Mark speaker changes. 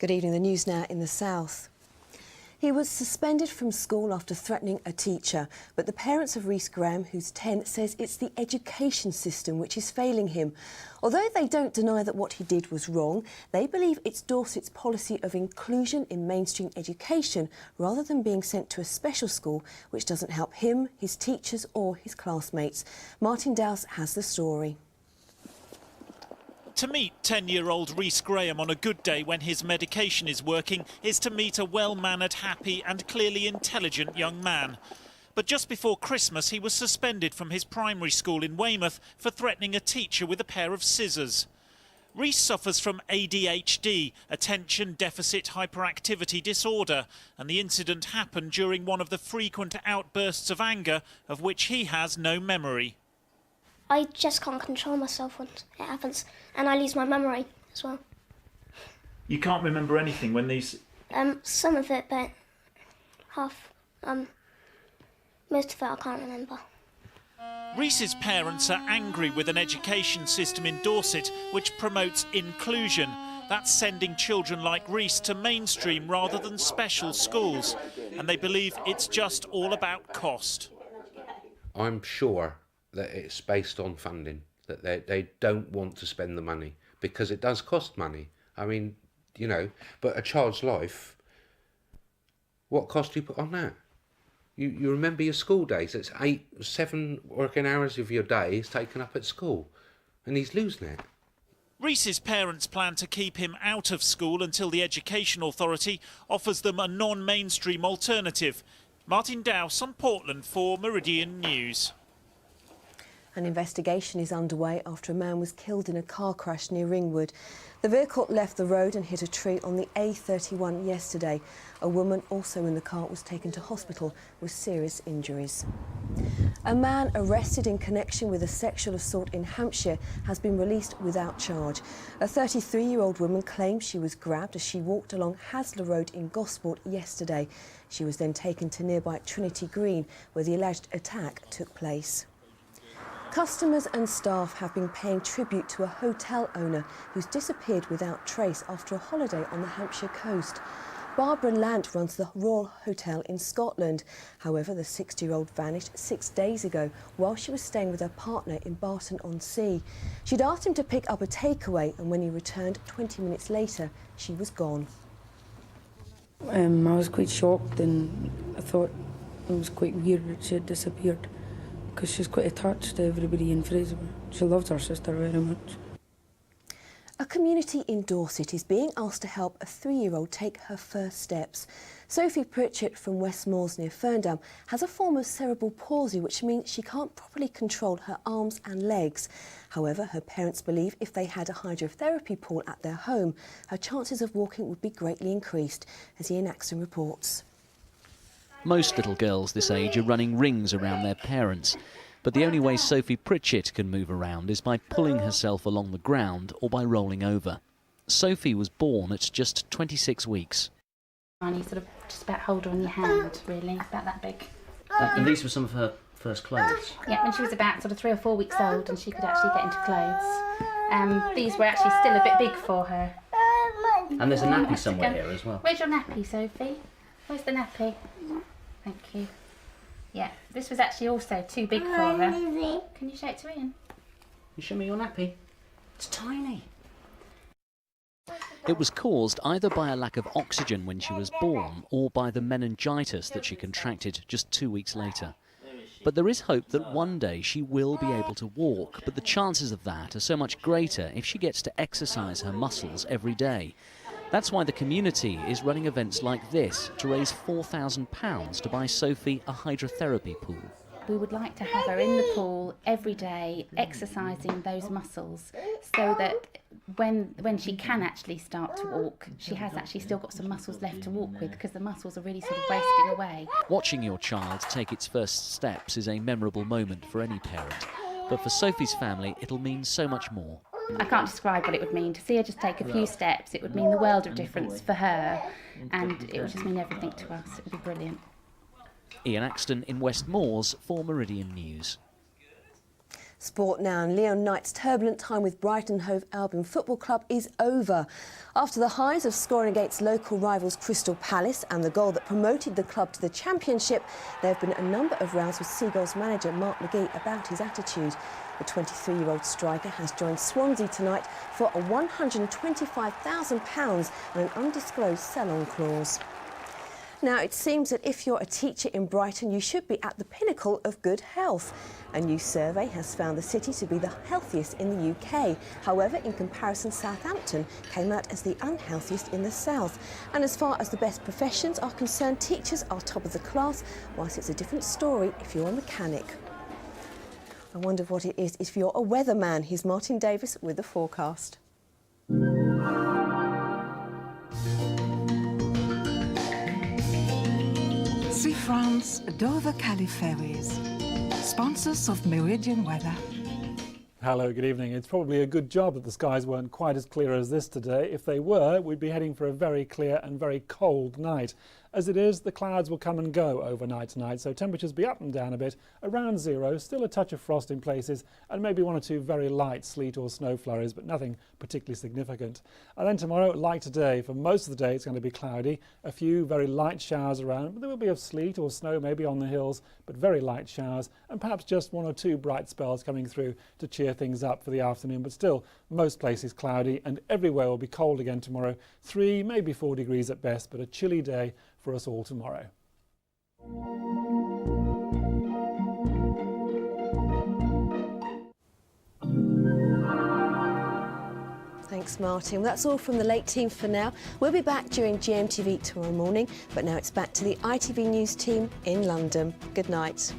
Speaker 1: Good evening. The news now in the south. He was suspended from school after threatening a teacher, but the parents of Rhys Graham, who's 10, says it's the education system which is failing him. Although they don't deny that what he did was wrong, they believe it's Dorset's policy of inclusion in mainstream education rather than being sent to a special school which doesn't help him, his teachers or his classmates. Martyn Davies has the story.
Speaker 2: To meet 10-year-old Rhys Graham on a good day when his medication is working is to meet a well-mannered, happy and clearly intelligent young man. But just before Christmas he was suspended from his primary school in Weymouth for threatening a teacher with a pair of scissors. Rhys suffers from ADHD, attention deficit hyperactivity disorder, and the incident happened during one of the frequent outbursts of anger of which he has no memory.
Speaker 3: I just can't control myself when it happens, and I lose my memory as well.
Speaker 2: You can't remember anything when these...
Speaker 3: Some of it, but most of it I can't remember.
Speaker 2: Rhys's parents are angry with an education system in Dorset which promotes inclusion. That's sending children like Rhys to mainstream rather than special schools, and they believe it's just all about cost.
Speaker 4: I'm sure that it's based on funding, that they don't want to spend the money because it does cost money. I mean, you know, but a child's life, what cost do you put on that? You remember your school days. It's 7 working hours of your day is taken up at school, and he's losing it.
Speaker 2: Rhys's parents plan to keep him out of school until the Education Authority offers them a non-mainstream alternative. Martyn Davies on Portland for Meridian News.
Speaker 1: An investigation is underway after a man was killed in a car crash near Ringwood. The vehicle left the road and hit a tree on the A31 yesterday. A woman also in the car was taken to hospital with serious injuries. A man arrested in connection with a sexual assault in Hampshire has been released without charge. A 33-year-old woman claims she was grabbed as she walked along Hasler Road in Gosport yesterday. She was then taken to nearby Trinity Green, where the alleged attack took place. Customers and staff have been paying tribute to a hotel owner who's disappeared without trace after a holiday on the Hampshire coast. Barbara Lant runs the Royal Hotel in Scotland. However, the 60-year-old vanished 6 days ago while she was staying with her partner in Barton-on-Sea. She'd asked him to pick up a takeaway, and when he returned 20 minutes later, she was gone.
Speaker 5: I was quite shocked, and I thought it was quite weird that she had disappeared, because she's quite attached to everybody in Fraser. She loved her sister very much.
Speaker 1: A community in Dorset is being asked to help a 3-year-old take her first steps. Sophie Pritchett from West Moors near Ferndam has a form of cerebral palsy, which means she can't properly control her arms and legs. However, her parents believe if they had a hydrotherapy pool at their home, her chances of walking would be greatly increased, as Ian Axton reports.
Speaker 6: Most little girls this age are running rings around their parents, but the only way Sophie Pritchett can move around is by pulling herself along the ground or by rolling over. Sophie was born at just 26 weeks.
Speaker 7: And you sort of just about hold her on your hand, really, about that big.
Speaker 8: And these were some of her first clothes?
Speaker 7: Yeah, when she was about sort of 3 or 4 weeks old and she could actually get into clothes. These were actually still a bit big for her.
Speaker 8: And there's a nappy somewhere here as well.
Speaker 7: Where's your nappy, Sophie? Where's the nappy? Thank you. Yeah, this was actually also too big for her. Can you show it to Ian?
Speaker 8: You show me your nappy. It's tiny.
Speaker 6: It was caused either by a lack of oxygen when she was born or by the meningitis that she contracted just 2 weeks later. But there is hope that one day she will be able to walk, but the chances of that are so much greater if she gets to exercise her muscles every day. That's why the community is running events like this to raise £4,000 to buy Sophie a hydrotherapy pool.
Speaker 7: We would like to have her in the pool every day, exercising those muscles, so that when she can actually start to walk, she has actually still got some muscles left to walk with, because the muscles are really sort of wasting away.
Speaker 6: Watching your child take its first steps is a memorable moment for any parent, but for Sophie's family it'll mean so much more.
Speaker 7: I can't describe what it would mean. To see her just take a few steps, it would mean the world of difference for her, and it would just mean everything to us. It would be brilliant.
Speaker 6: Ian Axton in West Moors for Meridian News.
Speaker 1: Sport now, and Leon Knight's turbulent time with Brighton Hove Albion Football Club is over. After the highs of scoring against local rivals Crystal Palace and the goal that promoted the club to the Championship, there have been a number of rows with Seagulls manager Mark McGee about his attitude. The 23-year-old striker has joined Swansea tonight for a £125,000 and an undisclosed sell-on clause. Now, it seems that if you're a teacher in Brighton, you should be at the pinnacle of good health. A new survey has found the city to be the healthiest in the UK. However, in comparison, Southampton came out as the unhealthiest in the south. And as far as the best professions are concerned, teachers are top of the class, whilst it's a different story if you're a mechanic. I wonder what it is if you're a weatherman. Here's Martyn Davies with the forecast.
Speaker 9: See France, Dover Calais Ferries, sponsors of Meridian Weather.
Speaker 10: Hello, good evening. It's probably a good job that the skies weren't quite as clear as this today. If they were, we'd be heading for a very clear and very cold night. As it is, the clouds will come and go overnight tonight, so temperatures be up and down a bit, around zero, still a touch of frost in places, and maybe one or two very light sleet or snow flurries, but nothing particularly significant. And then tomorrow, like today, for most of the day it's going to be cloudy, a few very light showers around, but there will be a sleet or snow maybe on the hills, but very light showers, and perhaps just one or two bright spells coming through to cheer things up for the afternoon, but still most places cloudy, and everywhere will be cold again tomorrow, 3, maybe 4 degrees at best, but a chilly day for us all tomorrow.
Speaker 1: Thanks, Martyn. Well, that's all from the late team for now. We'll be back during GMTV tomorrow morning, but now it's back to the ITV News team in London. Good night.